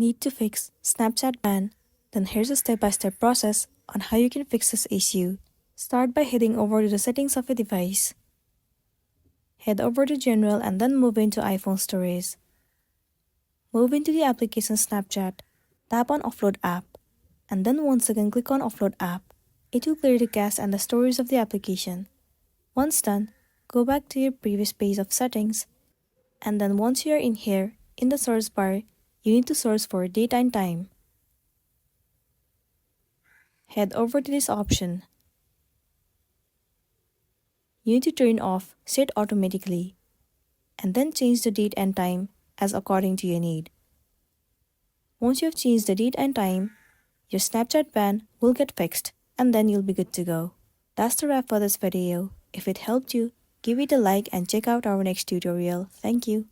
Need to fix Snapchat ban? Then here's a step-by-step process on how you can fix this issue. Start by heading over to the settings of a device. Head over to General and then move into iPhone storage. Move into the application Snapchat, tap on Offload app, and then once again click on Offload app. It will clear the cache and the storage of the application. Once done, go back to your previous page of settings, and then once you are in here, in the search bar, you need to search for date and time. Head over to this option. You need to turn off Set Automatically, and then change the date and time as according to your need. Once you have changed the date and time, your Snapchat ban will get fixed, and then you'll be good to go. That's the wrap for this video. If it helped you, give it a like and check out our next tutorial. Thank you.